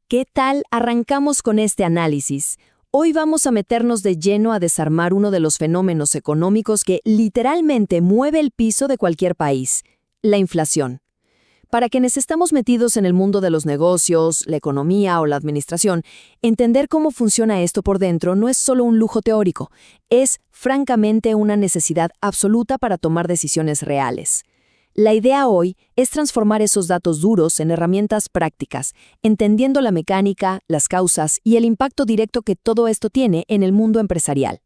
¿Qué tal? Arrancamos con este análisis. Hoy vamos a meternos de lleno a desarmar uno de los fenómenos económicos que literalmente mueve el piso de cualquier país, la inflación. Para quienes estamos metidos en el mundo de los negocios, la economía o la administración, entender cómo funciona esto por dentro no es solo un lujo teórico, es francamente una necesidad absoluta para tomar decisiones reales. La idea hoy es transformar esos datos duros en herramientas prácticas, entendiendo la mecánica, las causas y el impacto directo que todo esto tiene en el mundo empresarial.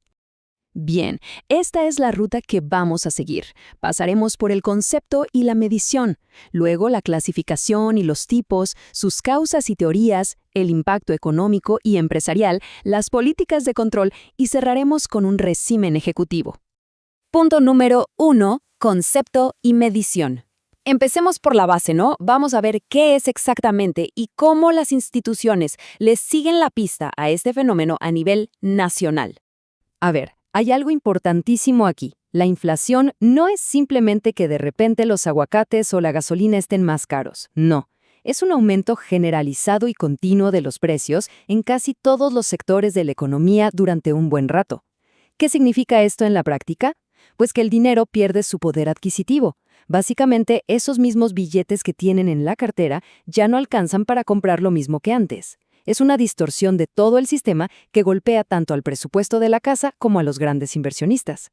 Bien, esta es la ruta que vamos a seguir. Pasaremos por el concepto y la medición, luego la clasificación y los tipos, sus causas y teorías, el impacto económico y empresarial, las políticas de control y cerraremos con un resumen ejecutivo. Punto número 1. Concepto y medición. Empecemos por la base, ¿no? Vamos a ver qué es exactamente y cómo las instituciones les siguen la pista a este fenómeno a nivel nacional. A ver, hay algo importantísimo aquí. La inflación no es simplemente que de repente los aguacates o la gasolina estén más caros. No, es un aumento generalizado y continuo de los precios en casi todos los sectores de la economía durante un buen rato. ¿Qué significa esto en la práctica? Pues que el dinero pierde su poder adquisitivo. Básicamente, esos mismos billetes que tienen en la cartera ya no alcanzan para comprar lo mismo que antes. Es una distorsión de todo el sistema que golpea tanto al presupuesto de la casa como a los grandes inversionistas.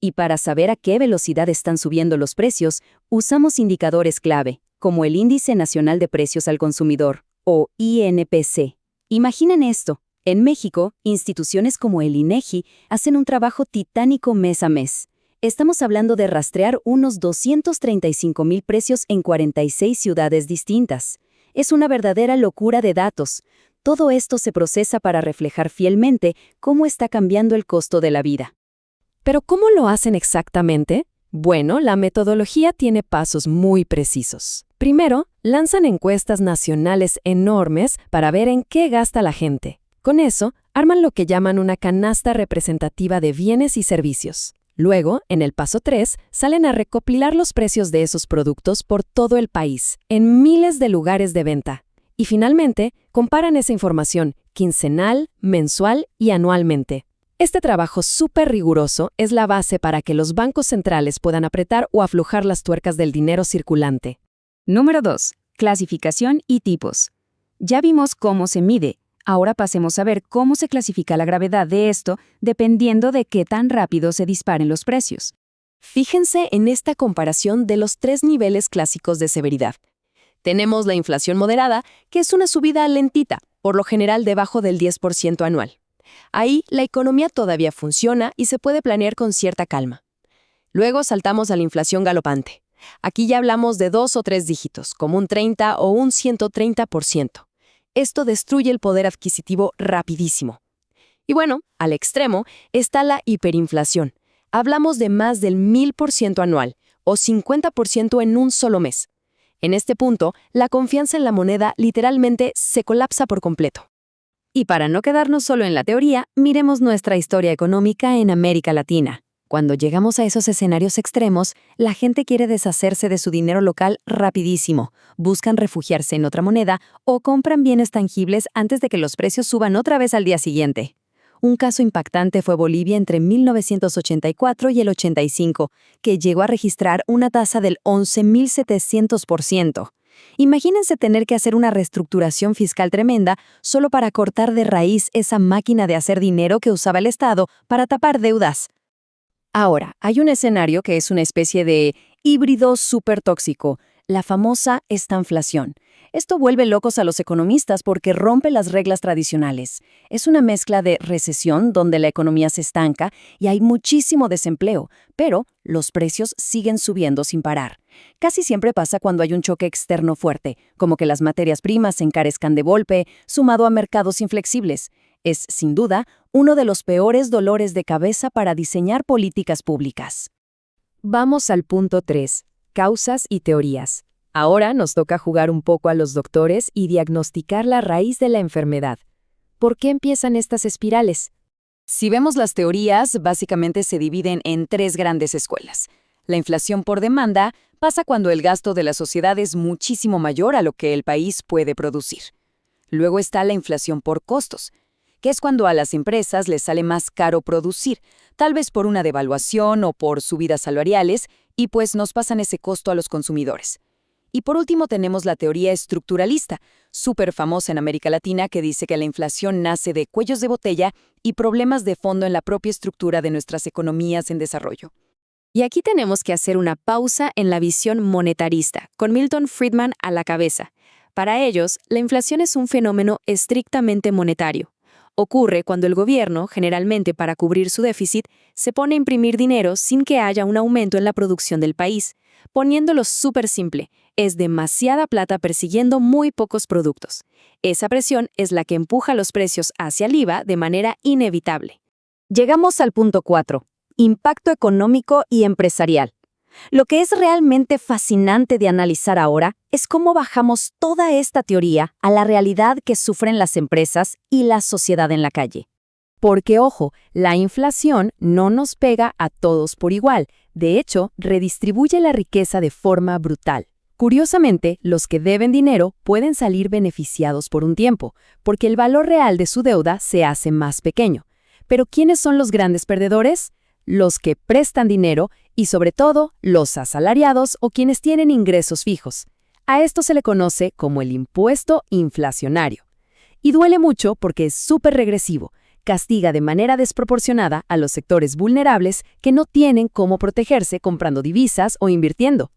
Y para saber a qué velocidad están subiendo los precios, usamos indicadores clave, como el Índice Nacional de Precios al Consumidor, o INPC. Imaginen esto. En México, instituciones como el INEGI hacen un trabajo titánico mes a mes. Estamos hablando de rastrear unos 235,000 precios en 46 ciudades distintas. Es una verdadera locura de datos. Todo esto se procesa para reflejar fielmente cómo está cambiando el costo de la vida. ¿Pero cómo lo hacen exactamente? Bueno, la metodología tiene pasos muy precisos. Primero, lanzan encuestas nacionales enormes para ver en qué gasta la gente. Con eso, arman lo que llaman una canasta representativa de bienes y servicios. Luego, en el paso 3, salen a recopilar los precios de esos productos por todo el país, en miles de lugares de venta. Y finalmente, comparan esa información quincenal, mensual y anualmente. Este trabajo súper riguroso es la base para que los bancos centrales puedan apretar o aflojar las tuercas del dinero circulante. Número 2. Clasificación y tipos. Ya vimos cómo se mide. Ahora pasemos a ver cómo se clasifica la gravedad de esto dependiendo de qué tan rápido se disparen los precios. Fíjense en esta comparación de los 3 niveles clásicos de severidad. Tenemos la inflación moderada, que es una subida lentita, por lo general debajo del 10% anual. Ahí la economía todavía funciona y se puede planear con cierta calma. Luego saltamos a la inflación galopante. Aquí ya hablamos de 2 o 3 dígitos, como un 30 o un 130%. Esto destruye el poder adquisitivo rapidísimo. Y bueno, al extremo está la hiperinflación. Hablamos de más del 1000% anual, o 50% en un solo mes. En este punto, la confianza en la moneda literalmente se colapsa por completo. Y para no quedarnos solo en la teoría, miremos nuestra historia económica en América Latina. Cuando llegamos a esos escenarios extremos, la gente quiere deshacerse de su dinero local rapidísimo, buscan refugiarse en otra moneda o compran bienes tangibles antes de que los precios suban otra vez al día siguiente. Un caso impactante fue Bolivia entre 1984 y el 85, que llegó a registrar una tasa del 11.700%. Imagínense tener que hacer una reestructuración fiscal tremenda solo para cortar de raíz esa máquina de hacer dinero que usaba el Estado para tapar deudas. Ahora, hay un escenario que es una especie de híbrido supertóxico, la famosa estanflación. Esto vuelve locos a los economistas porque rompe las reglas tradicionales. Es una mezcla de recesión donde la economía se estanca y hay muchísimo desempleo, pero los precios siguen subiendo sin parar. Casi siempre pasa cuando hay un choque externo fuerte, como que las materias primas se encarezcan de golpe, sumado a mercados inflexibles. Es, sin duda, uno de los peores dolores de cabeza para diseñar políticas públicas. Vamos al punto 3. Causas y teorías. Ahora nos toca jugar un poco a los doctores y diagnosticar la raíz de la enfermedad. ¿Por qué empiezan estas espirales? Si vemos las teorías, básicamente se dividen en 3 grandes escuelas. La inflación por demanda pasa cuando el gasto de la sociedad es muchísimo mayor a lo que el país puede producir. Luego está la inflación por costos, que es cuando a las empresas les sale más caro producir, tal vez por una devaluación o por subidas salariales, y pues nos pasan ese costo a los consumidores. Y por último tenemos la teoría estructuralista, súper famosa en América Latina, que dice que la inflación nace de cuellos de botella y problemas de fondo en la propia estructura de nuestras economías en desarrollo. Y aquí tenemos que hacer una pausa en la visión monetarista, con Milton Friedman a la cabeza. Para ellos, la inflación es un fenómeno estrictamente monetario. Ocurre cuando el gobierno, generalmente para cubrir su déficit, se pone a imprimir dinero sin que haya un aumento en la producción del país. Poniéndolo súper simple, es demasiada plata persiguiendo muy pocos productos. Esa presión es la que empuja los precios hacia el IVA de manera inevitable. Llegamos al punto 4. Impacto económico y empresarial. Lo que es realmente fascinante de analizar ahora es cómo bajamos toda esta teoría a la realidad que sufren las empresas y la sociedad en la calle. Porque, ojo, la inflación no nos pega a todos por igual. De hecho, redistribuye la riqueza de forma brutal. Curiosamente, los que deben dinero pueden salir beneficiados por un tiempo, porque el valor real de su deuda se hace más pequeño. Pero ¿quiénes son los grandes perdedores? Los que prestan dinero y, sobre todo, los asalariados o quienes tienen ingresos fijos. A esto se le conoce como el impuesto inflacionario. Y duele mucho porque es súper regresivo. Castiga de manera desproporcionada a los sectores vulnerables que no tienen cómo protegerse comprando divisas o invirtiendo.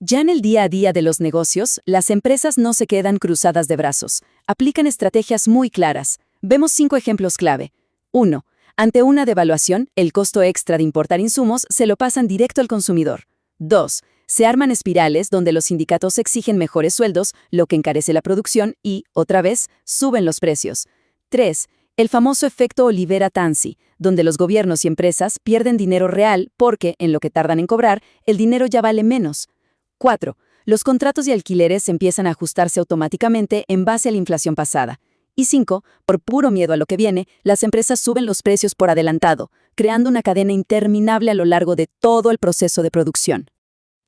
Ya en el día a día de los negocios, las empresas no se quedan cruzadas de brazos. Aplican estrategias muy claras. Vemos 5 ejemplos clave. 1. Ante una devaluación, el costo extra de importar insumos se lo pasan directo al consumidor. 2. Se arman espirales donde los sindicatos exigen mejores sueldos, lo que encarece la producción y, otra vez, suben los precios. 3. El famoso efecto Olivera-Tanzi, donde los gobiernos y empresas pierden dinero real porque, en lo que tardan en cobrar, el dinero ya vale menos. 4. Los contratos de alquileres empiezan a ajustarse automáticamente en base a la inflación pasada. Y 5. Por puro miedo a lo que viene, las empresas suben los precios por adelantado, creando una cadena interminable a lo largo de todo el proceso de producción.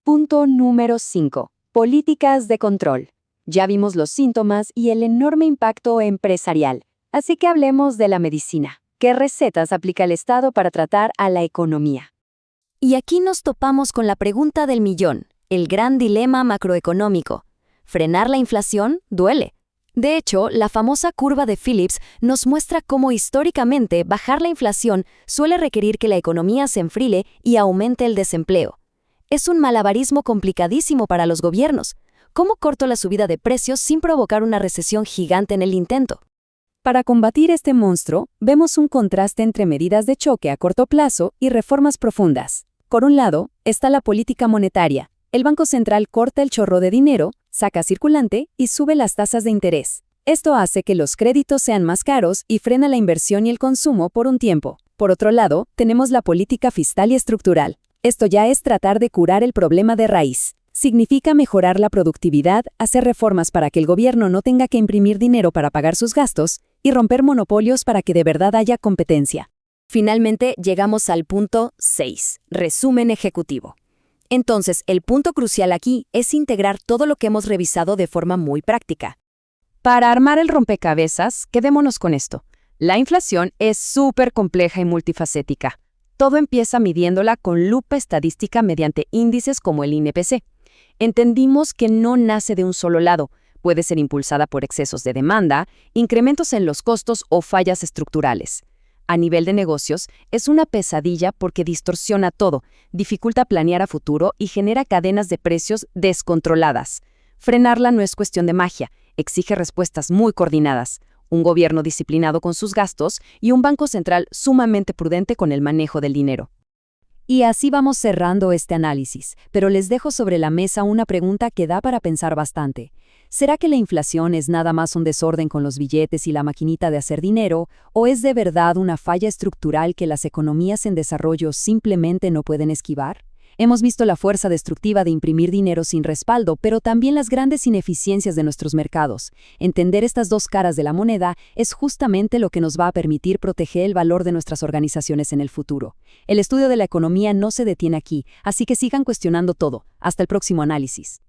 Punto número 5. Políticas de control. Ya vimos los síntomas y el enorme impacto empresarial. Así que hablemos de la medicina. ¿Qué recetas aplica el Estado para tratar a la economía? Y aquí nos topamos con la pregunta del millón, el gran dilema macroeconómico. ¿Frenar la inflación duele? De hecho, la famosa curva de Phillips nos muestra cómo históricamente bajar la inflación suele requerir que la economía se enfríe y aumente el desempleo. Es un malabarismo complicadísimo para los gobiernos. ¿Cómo corto la subida de precios sin provocar una recesión gigante en el intento? Para combatir este monstruo, vemos un contraste entre medidas de choque a corto plazo y reformas profundas. Por un lado, está la política monetaria. El Banco Central corta el chorro de dinero, saca circulante y sube las tasas de interés. Esto hace que los créditos sean más caros y frena la inversión y el consumo por un tiempo. Por otro lado, tenemos la política fiscal y estructural. Esto ya es tratar de curar el problema de raíz. Significa mejorar la productividad, hacer reformas para que el gobierno no tenga que imprimir dinero para pagar sus gastos y romper monopolios para que de verdad haya competencia. Finalmente, llegamos al punto 6, resumen ejecutivo. Entonces, el punto crucial aquí es integrar todo lo que hemos revisado de forma muy práctica. Para armar el rompecabezas, quedémonos con esto. La inflación es súper compleja y multifacética. Todo empieza midiéndola con lupa estadística mediante índices como el INPC. Entendimos que no nace de un solo lado. Puede ser impulsada por excesos de demanda, incrementos en los costos o fallas estructurales. A nivel de negocios, es una pesadilla porque distorsiona todo, dificulta planear a futuro y genera cadenas de precios descontroladas. Frenarla no es cuestión de magia, exige respuestas muy coordinadas, un gobierno disciplinado con sus gastos y un banco central sumamente prudente con el manejo del dinero. Y así vamos cerrando este análisis, pero les dejo sobre la mesa una pregunta que da para pensar bastante. ¿Será que la inflación es nada más un desorden con los billetes y la maquinita de hacer dinero, o es de verdad una falla estructural que las economías en desarrollo simplemente no pueden esquivar? Hemos visto la fuerza destructiva de imprimir dinero sin respaldo, pero también las grandes ineficiencias de nuestros mercados. Entender estas dos caras de la moneda es justamente lo que nos va a permitir proteger el valor de nuestras organizaciones en el futuro. El estudio de la economía no se detiene aquí, así que sigan cuestionando todo. Hasta el próximo análisis.